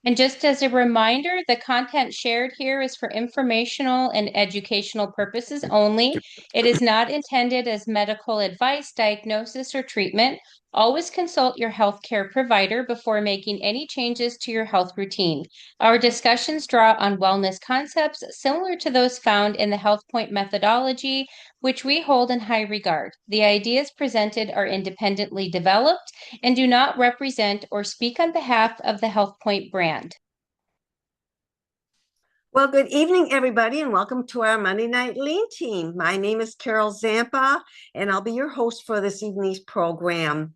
And just as a reminder, the content shared here is for informational and educational purposes only. It is not intended as medical advice, diagnosis, or treatment. Always consult your healthcare provider before making any changes to your health routine. Our discussions draw on wellness concepts similar to those found in the HealthPointe methodology, which we hold in high regard. The ideas presented are independently developed and do not represent or speak on behalf of the HealthPointe brand. Well, good evening, everybody, and welcome to our Monday Night Lean Team. My name is Carol Zampa, and I'll be your host for this evening's program.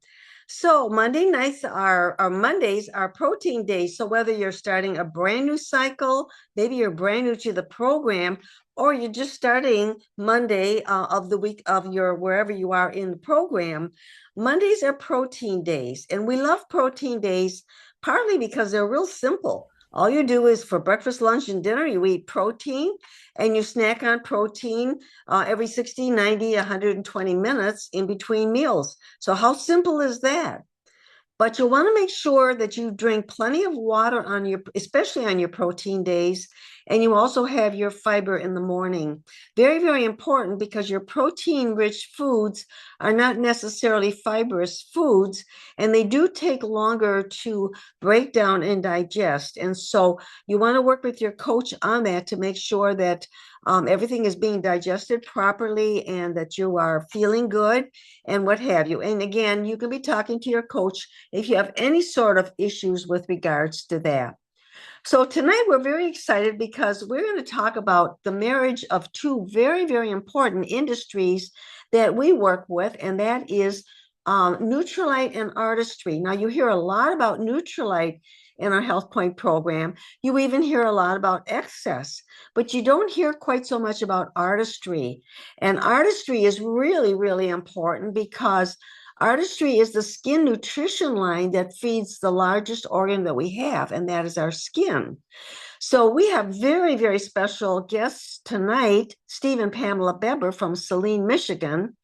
So, Monday nights are, or Mondays are protein days. So, whether you're starting a brand new cycle, maybe you're brand new to the program, or you're just starting Monday of the week of your wherever you are in the program, Mondays are protein days. And we love protein days partly because they're real simple. All you do is for breakfast, lunch, and dinner, you eat protein and you snack on protein every 60, 90, 120 minutes in between meals. So, how simple is that? But you'll want to make sure that you drink plenty of water on your, especially on your protein days, and you also have your fiber in the morning. Very, very important because your protein-rich foods are not necessarily fibrous foods, and they do take longer to break down and digest. And so you want to work with your coach on that to make sure that everything is being digested properly and that you are feeling good and what have you. And again, you can be talking to your coach if you have any sort of issues with regards to that. So tonight we're very excited because we're going to talk about the marriage of two very, very important industries that we work with, and that is Nutrilite and artistry. Now you hear a lot about Nutrilite in our HealthPointe program. You even hear a lot about excess, but you don't hear quite so much about artistry. And artistry is really, really important because artistry is the skin nutrition line that feeds the largest organ that we have, and that is our skin. So we have very, very special guests tonight, Steve and Pamela Beber from Saline, Michigan.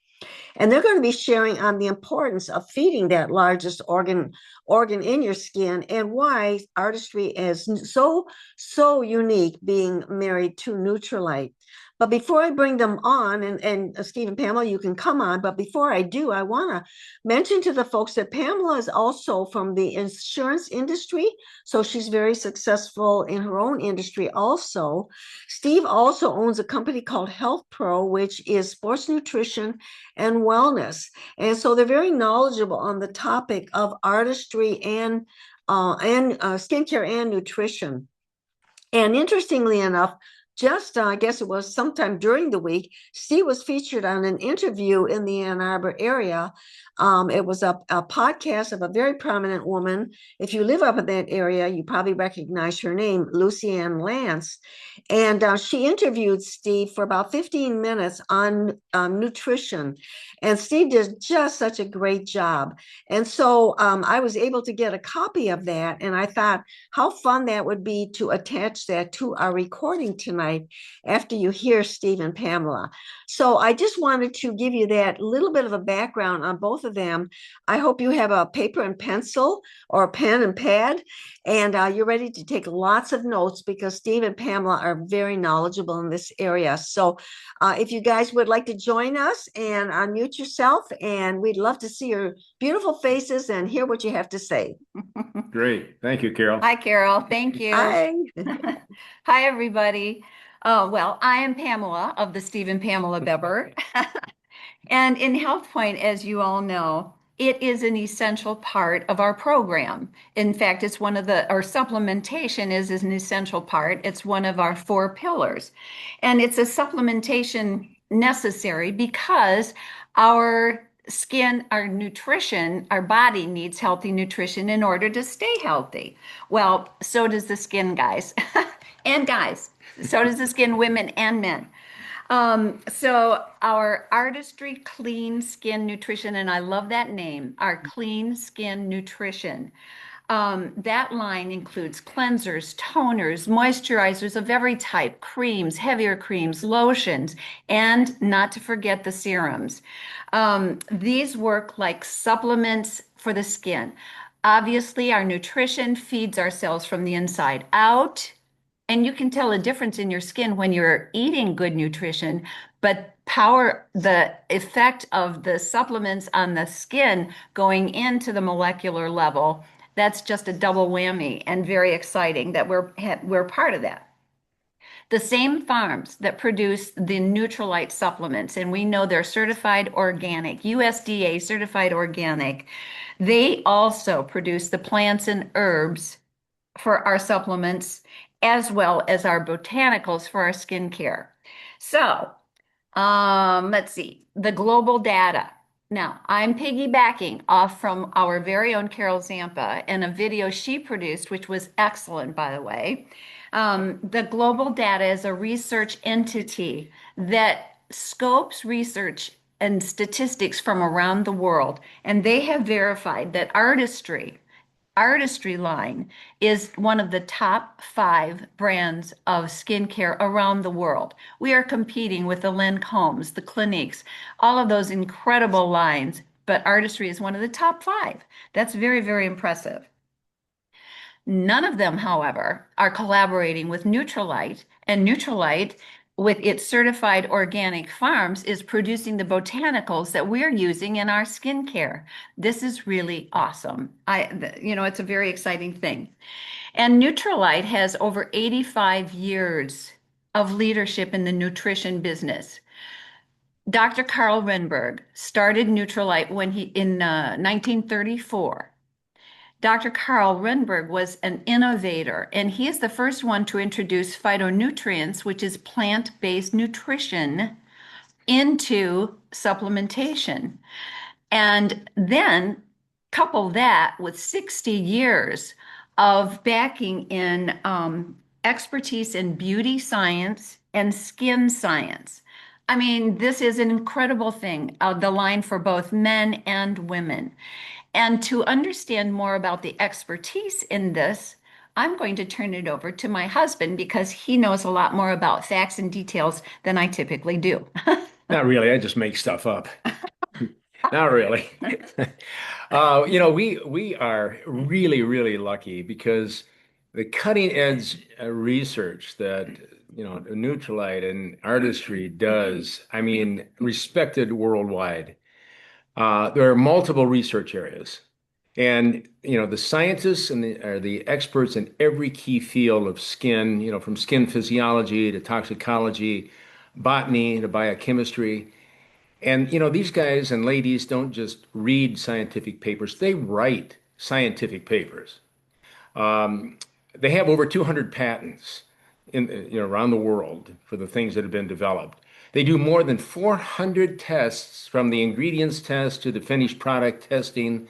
And they're going to be sharing on the importance of feeding that largest organ in your skin and why artistry is so unique being married to Nutrilite. But before I bring them on, and Steve and Pamela, you can come on. But before I do, I want to mention to the folks that Pamela is also from the insurance industry. So she's very successful in her own industry also. Steve also owns a company called Health Pro, which is sports nutrition and wellness. And so they're very knowledgeable on the topic of artistry and skincare and nutrition. And interestingly enough, just I guess it was sometime during the week, Steve was featured on an interview in the Ann Arbor area. It was a podcast of a very prominent woman. If you live up in that area, you probably recognize her name, Lucianne Lance. And she interviewed Steve for about 15 minutes on nutrition. And Steve did just such a great job. And so I was able to get a copy of that. And I thought how fun that would be to attach that to our recording tonight after you hear Steve and Pamela. So I just wanted to give you that little bit of a background on both of them. I hope you have a paper and pencil or a pen and pad, and you're ready to take lots of notes because Steve and Pamela are very knowledgeable in this area. So if you guys would like to join us and unmute yourself, and we'd love to see your beautiful faces and hear what you have to say. Great. Thank you, Carol. Hi, Carol. Thank you. Hi. Hi, everybody. Well, I am Pamela of the Steve and Pamela Beber. And in HealthPointe, as you all know, it is an essential part of our program. In fact, it's one of our supplementation is an essential part. It's one of our 4 pillars. And it's a supplementation necessary because our skin, our nutrition, our body needs healthy nutrition in order to stay healthy. Well, so does the skin, guys. And guys, so does the skin, women and men. So our Artistry Clean Skin Nutrition, and I love that name, our Clean Skin Nutrition. That line includes cleansers, toners, moisturizers of every type, creams, heavier creams, lotions, and not to forget the serums. These work like supplements for the skin. Obviously, our nutrition feeds our cells from the inside out. And you can tell a difference in your skin when you're eating good nutrition, but the effect of the supplements on the skin going into the molecular level, that's just a double whammy and very exciting that we're part of that. The same farms that produce the Neutralite supplements, and we know they're certified organic, USDA certified organic, they also produce the plants and herbs for our supplements as well as our botanicals for our skincare. So, let's see, the global data. Now, I'm piggybacking off from our very own Carol Zampa and a video she produced, which was excellent, by the way. The global data is a research entity that scopes research and statistics from around the world, and they have verified that artistry line is one of the top 5 brands of skincare around the world. We are competing with the Lancomes, the Cliniques, all of those incredible lines, but artistry is one of the top 5. That's very, very impressive. None of them, however, are collaborating with Neutralite, and Neutralite, with its certified organic farms, is producing the botanicals that we're using in our skincare. This is really awesome. It's a very exciting thing. And Neutralite has over 85 years of leadership in the nutrition business. Dr. Carl Renberg started Neutralite in 1934. Dr. Carl Renberg was an innovator, and he is the first one to introduce phytonutrients, which is plant-based nutrition, into supplementation. And then couple that with 60 years of backing in expertise in beauty science and skin science. I mean, this is an incredible thing, the line for both men and women. And to understand more about the expertise in this, I'm going to turn it over to my husband because he knows a lot more about facts and details than I typically do. Not really. I just make stuff up. Not really. We are really, really lucky because the cutting edge research that, Nutrilite and Artistry does, I mean, respected worldwide. There are multiple research areas. And, the scientists and are the experts in every key field of skin, from skin physiology to toxicology, botany to biochemistry. And, these guys and ladies don't just read scientific papers, they write scientific papers. Um, they have over 200 patents around the world for the things that have been developed. They do more than 400 tests from the ingredients test to the finished product testing,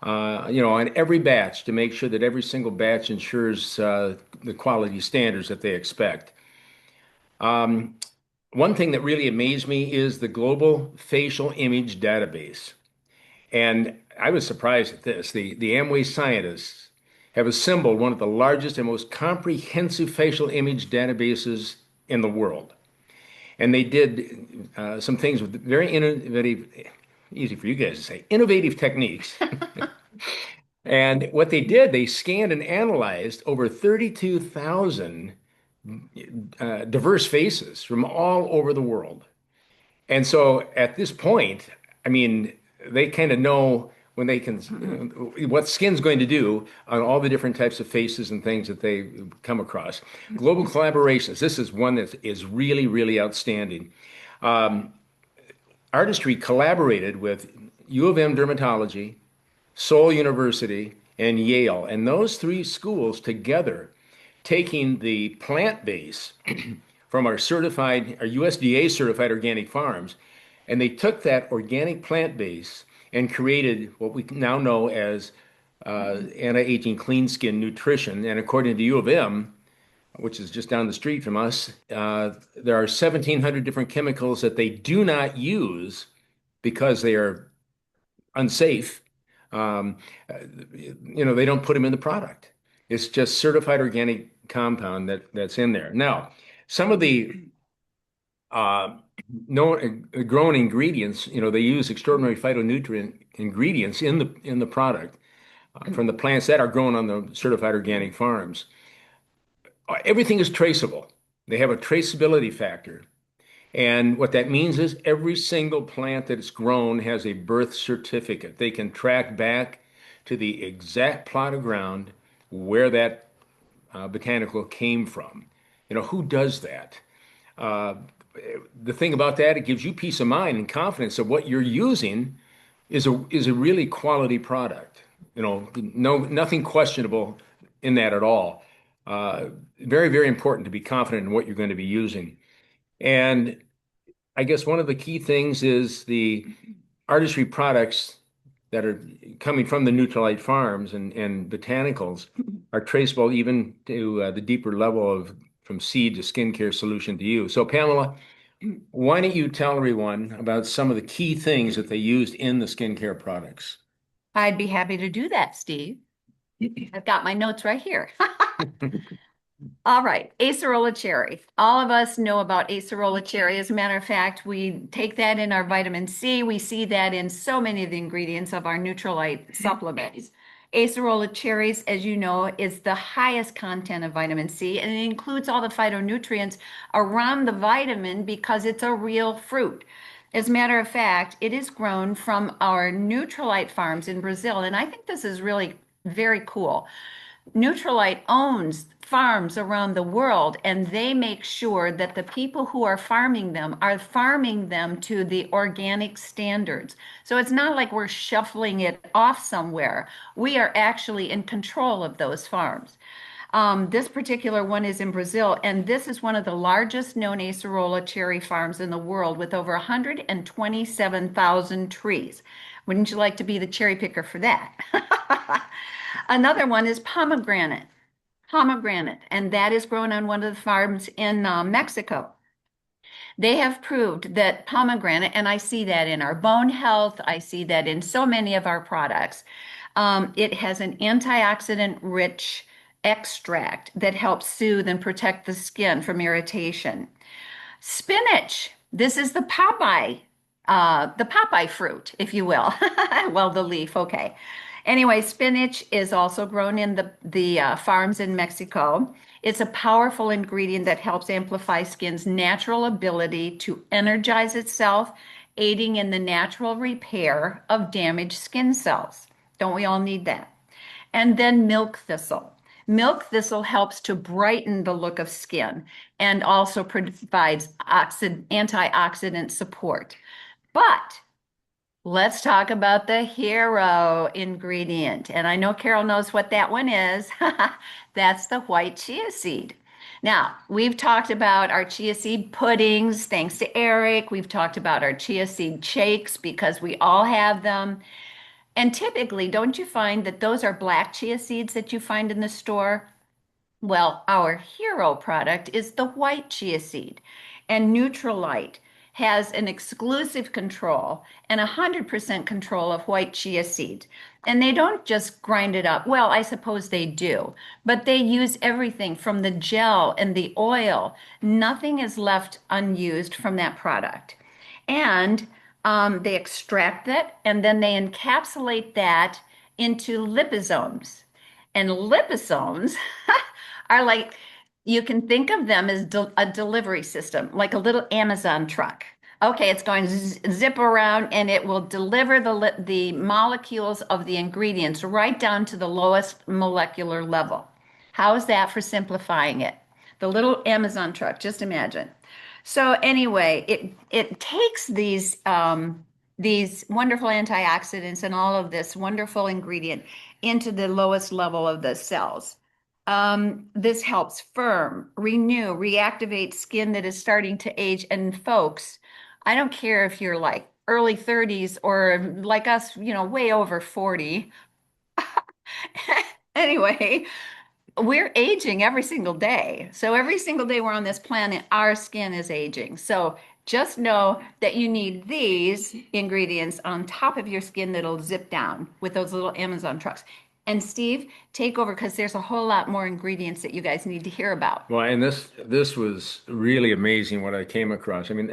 on every batch to make sure that every single batch ensures the quality standards that they expect. Um, One thing that really amazed me is the global facial image database. And I was surprised at this. The Amway scientists have assembled one of the largest and most comprehensive facial image databases in the world. And they did some things with very innovative, easy for you guys to say, innovative techniques. And what they did, they scanned and analyzed over 32,000 diverse faces from all over the world. And so at this point, I mean, they kind of know when they can, what skin's going to do on all the different types of faces and things that they come across. Global collaborations. This is one that is really, really outstanding. Um, Artistry collaborated with U of M Dermatology, Seoul University, and Yale. And those 3 schools together, taking the plant base from our USDA certified organic farms, and they took that organic plant base and created what we now know as anti-aging clean skin nutrition. And according to U of M, which is just down the street from us, there are 1,700 different chemicals that they do not use because they are unsafe. Um, they don't put them in the product. It's just certified organic compound that's in there. Now, some of the uh, known grown ingredients, they use extraordinary phytonutrient ingredients in the product. from the plants that are grown on the certified organic farms. Everything is traceable. They have a traceability factor. And what that means is every single plant that is grown has a birth certificate. They can track back to the exact plot of ground where that botanical came from. Who does that? Uh, the thing about that, it gives you peace of mind and confidence that what you're using is a really quality product. No, nothing questionable in that at all. Uh, Very, very important to be confident in what you're going to be using. And I guess one of the key things is the artistry products that are coming from the Nutrilite farms and botanicals are traceable even to the deeper level of from seed to skincare solution to you. So, Pamela, why don't you tell everyone about some of the key things that they used in the skincare products? I'd be happy to do that, Steve. I've got my notes right here. All right, acerola cherry. All of us know about acerola cherry. As a matter of fact, we take that in our vitamin C. We see that in so many of the ingredients of our Nutrilite supplements. Acerola cherries, as you know, is the highest content of vitamin C, and it includes all the phytonutrients around the vitamin because it's a real fruit. As a matter of fact, it is grown from our Nutrilite farms in Brazil, and I think this is really very cool. Nutrilite owns farms around the world, and they make sure that the people who are farming them to the organic standards. So it's not like we're shuffling it off somewhere. We are actually in control of those farms. This particular one is in Brazil, and this is one of the largest known acerola cherry farms in the world with over 127,000 trees. Wouldn't you like to be the cherry picker for that? Another one is pomegranate, and that is grown on one of the farms in Mexico. They have proved that pomegranate, and I see that in our bone health, I see that in so many of our products. It has an antioxidant rich extract that helps soothe and protect the skin from irritation. Spinach. This is the Popeye fruit, if you will. Well, the leaf, okay. Anyway, spinach is also grown in the farms in Mexico. It's a powerful ingredient that helps amplify skin's natural ability to energize itself, aiding in the natural repair of damaged skin cells. Don't we all need that? And then milk thistle. Milk thistle helps to brighten the look of skin and also provides antioxidant support. But let's talk about the hero ingredient. And I know Carol knows what that one is. That's the white chia seed. Now, we've talked about our chia seed puddings, thanks to Eric. We've talked about our chia seed shakes because we all have them. And typically, don't you find that those are black chia seeds that you find in the store? Well, our hero product is the white chia seed, and Nutrilite has an exclusive control and 100% control of white chia seed. And they don't just grind it up. Well, I suppose they do, but they use everything from the gel and the oil. Nothing is left unused from that product. And they extract it and then they encapsulate that into liposomes. And liposomes are like, you can think of them as a delivery system, like a little Amazon truck. Okay, it's going to zip around and it will deliver the molecules of the ingredients right down to the lowest molecular level. How is that for simplifying it? The little Amazon truck, just imagine. So anyway, it takes these wonderful antioxidants and all of this wonderful ingredient into the lowest level of the cells. This helps firm, renew, reactivate skin that is starting to age. And folks, I don't care if you're like early 30s or like us, way over 40. Anyway, we're aging every single day. So every single day we're on this planet, our skin is aging. So just know that you need these ingredients on top of your skin that'll zip down with those little Amazon trucks. And Steve, take over because there's a whole lot more ingredients that you guys need to hear about. Well, and this was really amazing what I came across. I mean,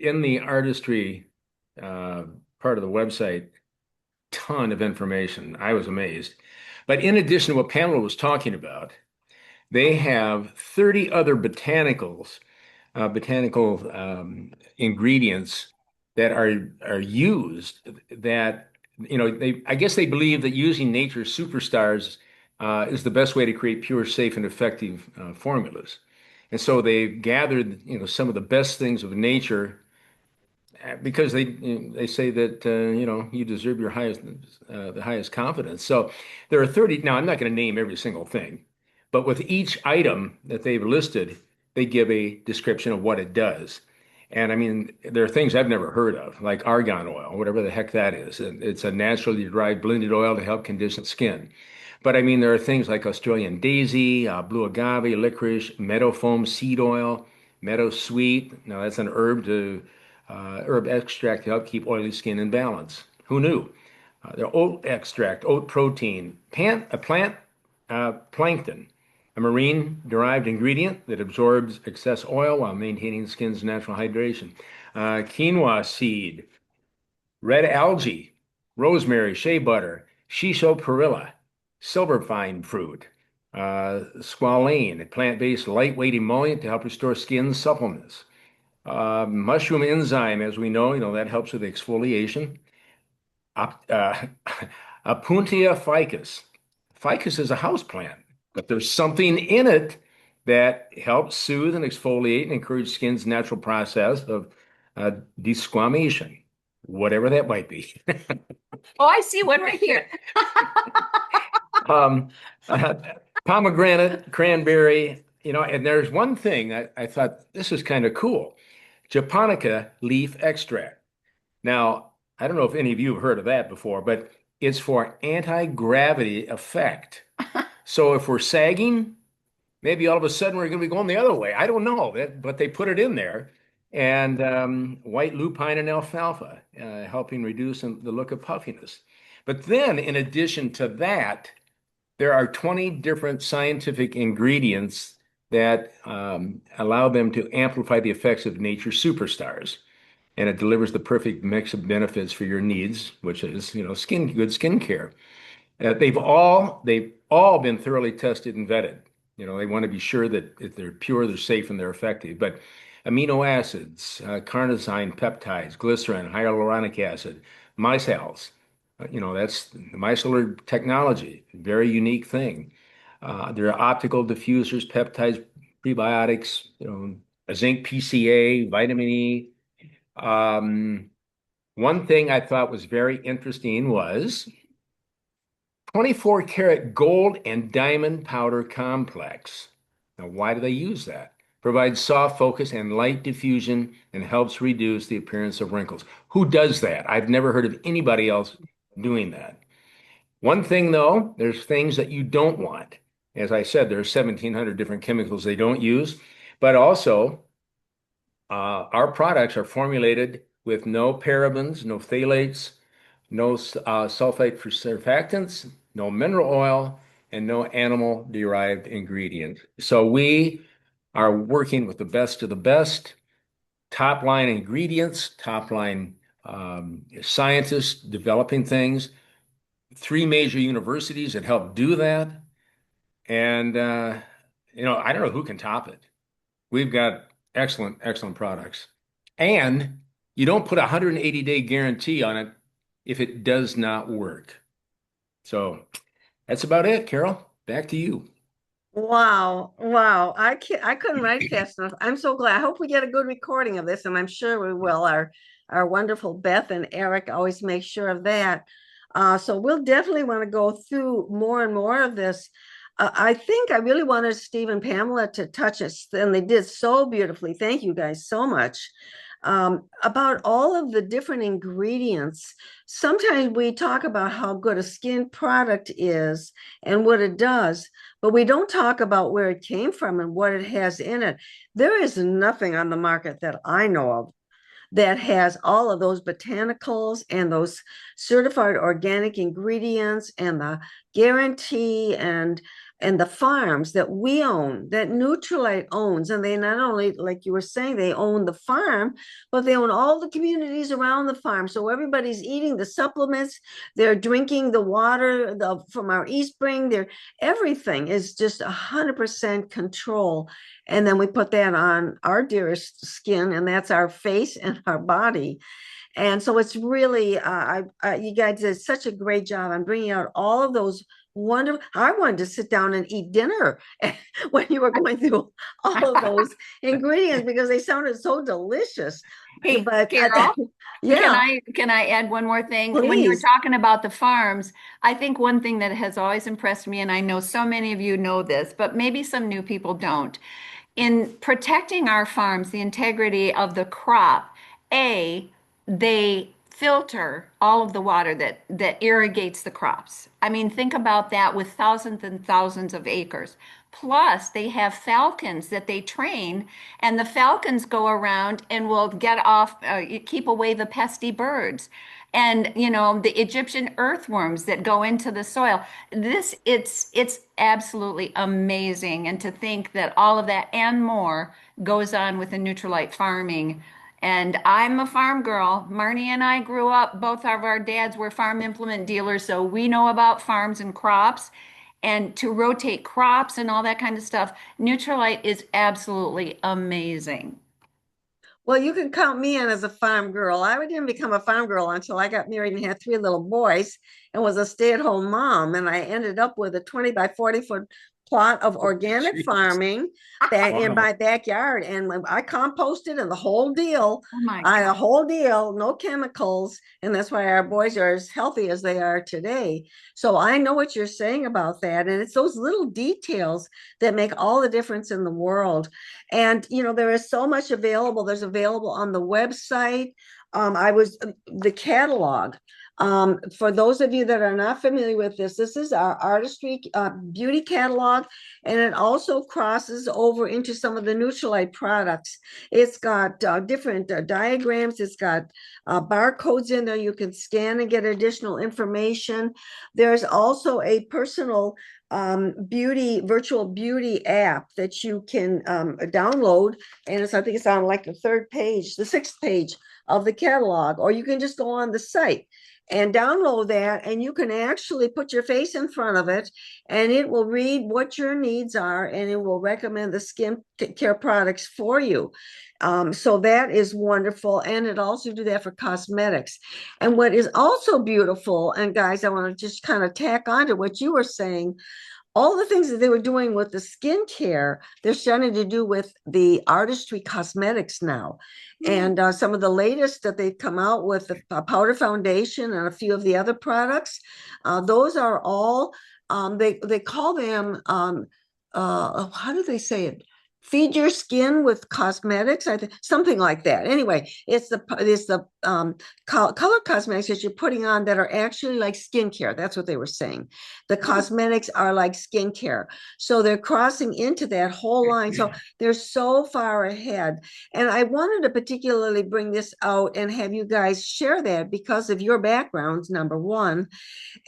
in the artistry part of the website, ton of information. I was amazed. But in addition to what Pamela was talking about, they have 30 other botanical ingredients that are used that, I guess they believe that using nature's superstars is the best way to create pure, safe, and effective formulas. And so they've gathered, some of the best things of nature because they say that you deserve your highest the highest confidence. So there are 30. Now I'm not going to name every single thing, but with each item that they've listed, they give a description of what it does. And I mean, there are things I've never heard of, like argan oil, whatever the heck that is. And it's a naturally derived blended oil to help condition skin. But I mean, there are things like Australian daisy, blue agave, licorice, meadow foam seed oil, meadow sweet. Now that's an herb extract to help keep oily skin in balance. Who knew? The oat extract, oat protein, a plant plankton, a marine derived ingredient that absorbs excess oil while maintaining skin's natural hydration. Quinoa seed, red algae, rosemary, shea butter, shisho perilla, silverpine fruit, squalane, a plant-based lightweight emollient to help restore skin suppleness. Mushroom enzyme, as we know, that helps with exfoliation. Op- uh, Apuntia ficus. Ficus is a house plant, but there's something in it that helps soothe and exfoliate and encourage skin's natural process of desquamation, whatever that might be. Oh, I see one right here. um, uh, Pomegranate, cranberry, and there's one thing I thought this is kind of cool. Japonica leaf extract. Now, I don't know if any of you have heard of that before, but it's for anti-gravity effect. So if we're sagging, maybe all of a sudden we're going to be going the other way. I don't know, but they put it in there. And white lupine and alfalfa, helping reduce the look of puffiness. But then, in addition to that, there are 20 different scientific ingredients that allow them to amplify the effects of nature's superstars. And it delivers the perfect mix of benefits for your needs, which is, good skincare. They've all been thoroughly tested and vetted. They want to be sure that if they're pure, they're safe, and they're effective. But amino acids, carnosine peptides, glycerin, hyaluronic acid, micelles, that's the micellar technology, very unique thing. There are optical diffusers, peptides, prebiotics, a zinc PCA, vitamin E. One thing I thought was very interesting was 24 karat gold and diamond powder complex. Now, why do they use that? Provides soft focus and light diffusion and helps reduce the appearance of wrinkles. Who does that? I've never heard of anybody else doing that. One thing though, there's things that you don't want. As I said, there are 1,700 different chemicals they don't use, but also our products are formulated with no parabens, no phthalates, no sulfate for surfactants, no mineral oil, and no animal-derived ingredients. So we are working with the best of the best, top-line ingredients, top-line scientists developing things, three major universities that help do that. And, I don't know who can top it. We've got excellent, excellent products. And you don't put a 180-day guarantee on it if it does not work. So that's about it, Carol. Back to you. Wow, wow. I couldn't write fast enough. I'm so glad. I hope we get a good recording of this, and I'm sure we will. Our wonderful Beth and Eric always make sure of that. So we'll definitely want to go through more and more of this. I think I really wanted Steve and Pamela to touch us, and they did so beautifully. Thank you guys so much. About all of the different ingredients. Sometimes we talk about how good a skin product is and what it does, but we don't talk about where it came from and what it has in it. There is nothing on the market that I know of that has all of those botanicals and those certified organic ingredients and the guarantee and the farms that we own, that Nutrilite owns, and they not only, like you were saying, they own the farm, but they own all the communities around the farm. So everybody's eating the supplements, they're drinking the water from our East Spring. Everything is just 100% control. And then we put that on our dearest skin, and that's our face and our body. And so it's really, you guys did such a great job on bringing out all of those wonderful. I wanted to sit down and eat dinner when you were going through all of those ingredients because they sounded so delicious. Hey, But Carol, yeah, can I add one more thing? When you were please. talking about the farms, I think one thing that has always impressed me, and I know so many of you know this, but maybe some new people don't. In protecting our farms, the integrity of the crop, they filter all of the water that irrigates the crops. I mean, think about that with thousands and thousands of acres. Plus, they have falcons that they train, and the falcons go around and will get off, keep away the pesky birds. And the Egyptian earthworms that go into the soil. It's absolutely amazing, and to think that all of that and more goes on with the Nutrilite farming. And I'm a farm girl. Marnie and I grew up, both of our dads were farm implement dealers, so we know about farms and crops. And to rotate crops and all that kind of stuff, Nutrilite is absolutely amazing. Well, you can count me in as a farm girl. I didn't become a farm girl until I got married and had three little boys and was a stay-at-home mom. And I ended up with a 20 by 40-foot plot of organic Jeez. farming back in Wow. my backyard. And I composted and the whole deal, Oh my a God. whole deal, no chemicals. And that's why our boys are as healthy as they are today. So I know what you're saying about that. And it's those little details that make all the difference in the world. And there is so much available. There's available on the website. The catalog. For those of you that are not familiar with this is our artistry beauty catalog, and it also crosses over into some of the Nutrilite products. It's got different diagrams. It's got barcodes in there. You can scan and get additional information. There's also a personal virtual beauty app that you can download, and I think it's on like the sixth page of the catalog, or you can just go on the site and download that, and you can actually put your face in front of it, and it will read what your needs are, and it will recommend the skin care products for you. So that is wonderful, and it also do that for cosmetics. And what is also beautiful, and guys, I want to just kind of tack on to what you were saying, all the things that they were doing with the skincare, they're starting to do with the artistry cosmetics now. And some of the latest that they've come out with, the powder foundation and a few of the other products, those are all, they call them, how do they say it? Feed your skin with cosmetics, I think, something like that. Anyway, it's the color cosmetics that you're putting on that are actually like skincare. That's what they were saying. The cosmetics are like skincare. So they're crossing into that whole line. So they're so far ahead. And I wanted to particularly bring this out and have you guys share that because of your backgrounds, number one.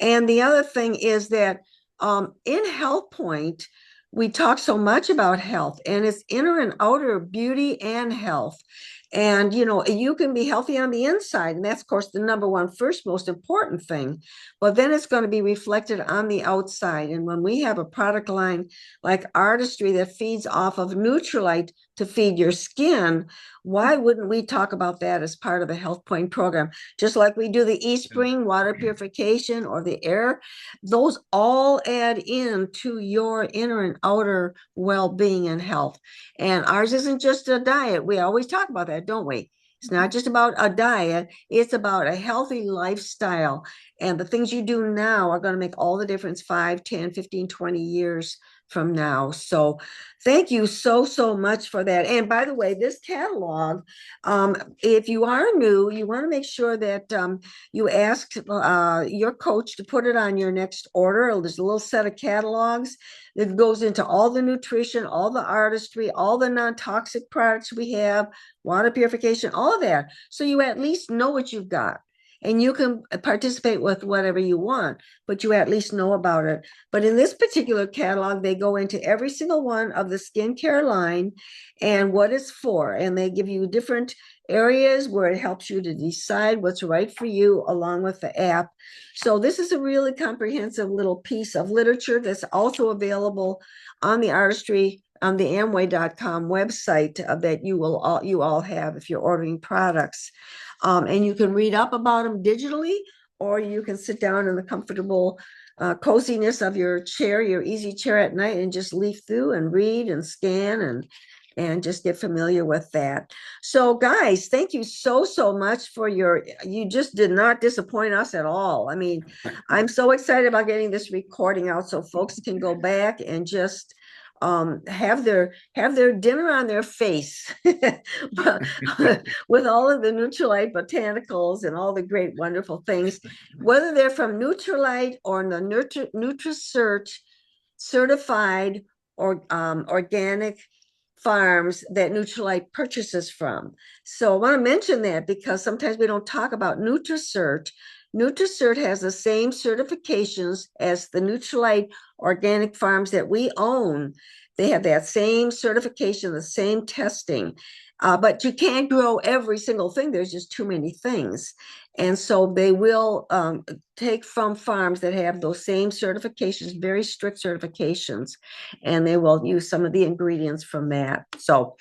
And the other thing is that in HealthPointe, we talk so much about health, and it's inner and outer beauty and health. And you can be healthy on the inside, and that's of course the number one, first most important thing, but then it's going to be reflected on the outside. And when we have a product line like artistry that feeds off of Nutrilite to feed your skin, why wouldn't we talk about that as part of the HealthPointe program? Just like we do the eSpring water purification or the air, those all add in to your inner and outer well-being and health. And ours isn't just a diet. We always talk about that, don't we? It's not just about a diet, it's about a healthy lifestyle. And the things you do now are going to make all the difference 5, 10, 15, 20 years from now. So thank you so much for that. And by the way, this catalog, if you are new, you want to make sure that you ask your coach to put it on your next order. There's a little set of catalogs that goes into all the nutrition, all the artistry, all the non-toxic products we have, water purification, all of that. So you at least know what you've got. and you can participate with whatever you want, but you at least know about it. But in this particular catalog, they go into every single one of the skincare line and what it's for, and they give you different areas where it helps you to decide what's right for you along with the app. So this is a really comprehensive little piece of literature that's also available on the artistry on the Amway.com website that you all have if you're ordering products. And you can read up about them digitally, or you can sit down in the comfortable coziness of your chair, your easy chair at night, and just leaf through and read and scan and just get familiar with that. So guys, thank you so much for you just did not disappoint us at all. I mean, I'm so excited about getting this recording out so folks can go back and just have their dinner on their face with all of the Nutrilite botanicals and all the great wonderful things, whether they're from Nutrilite or the NutriCert certified or organic farms that Nutrilite purchases from. So I want to mention that because sometimes we don't talk about NutriCert. NutriCert has the same certifications as the Nutrilite organic farms that we own. They have that same certification, the same testing. But you can't grow every single thing. There's just too many things. And so they will take from farms that have those same certifications, very strict certifications, and they will use some of the ingredients from that. So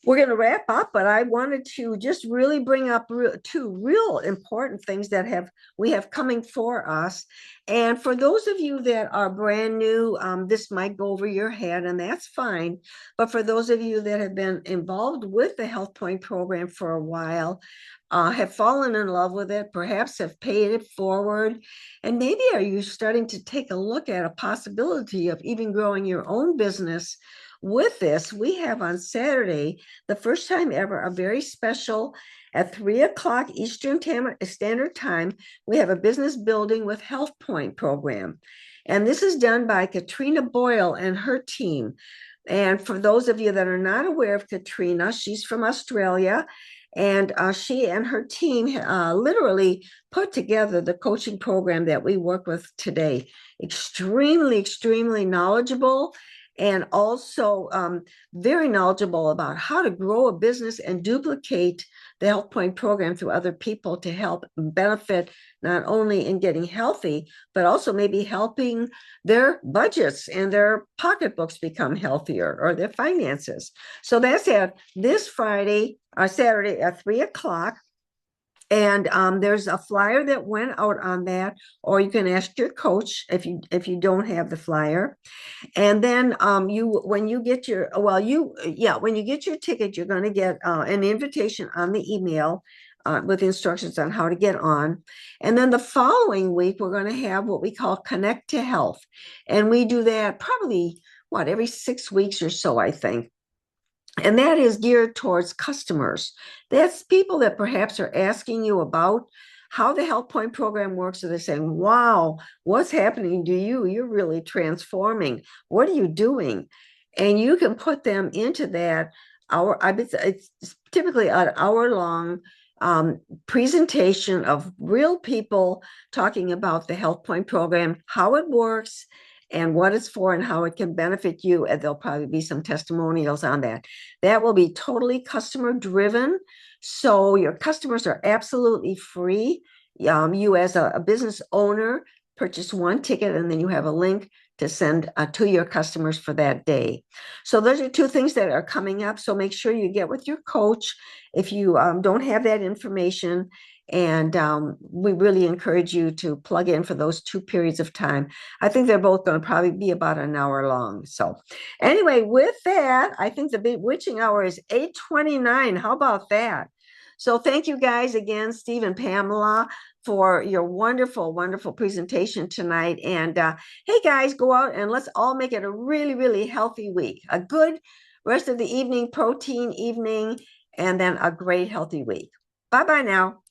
we're going to wrap up, but I wanted to just really bring up two real important things that we have coming for us. And for those of you that are brand new, this might go over your head, and that's fine. But for those of you that have been involved with the HealthPointe program for a while, have fallen in love with it, perhaps have paid it forward, and maybe are you starting to take a look at a possibility of even growing your own business with this. We have on Saturday, the first time ever, a very special at 3:00 Eastern Standard Time. We have a business building with HealthPointe program. And this is done by Katrina Boyle and her team. And for those of you that are not aware of Katrina, she's from Australia. And she and her team literally put together the coaching program that we work with today. Extremely knowledgeable, and also very knowledgeable about how to grow a business and duplicate the HealthPointe program through other people to help benefit not only in getting healthy, but also maybe helping their budgets and their pocketbooks become healthier, or their finances. So that's this Friday or Saturday at 3:00. And there's a flyer that went out on that, or you can ask your coach if you don't have the flyer. And then when you get your ticket, you're going to get an invitation on the email with instructions on how to get on. And then the following week, we're going to have what we call Connect to Health. And we do that probably, every 6 weeks or so, I think. And that is geared towards customers. That's people that perhaps are asking you about how the HealthPointe program works. So they're saying, wow, what's happening to you? You're really transforming. What are you doing? And you can put them into that hour. It's typically an hour-long presentation of real people talking about the HealthPointe program, how it works, and what it's for, and how it can benefit you. And there'll probably be some testimonials on that. That will be totally customer driven. So your customers are absolutely free. You as a business owner purchase one ticket, and then you have a link to send to your customers for that day. So those are two things that are coming up. So make sure you get with your coach if you don't have that information. And we really encourage you to plug in for those 2 periods of time. I think they're both going to probably be about an hour long. So anyway, with that, I think the witching hour is 8:29. How about that? So thank you guys again, Steve and Pamela, for your wonderful presentation tonight. And hey guys, go out and let's all make it a really healthy week. A good rest of the evening, protein evening, and then a great healthy week. Bye-bye now.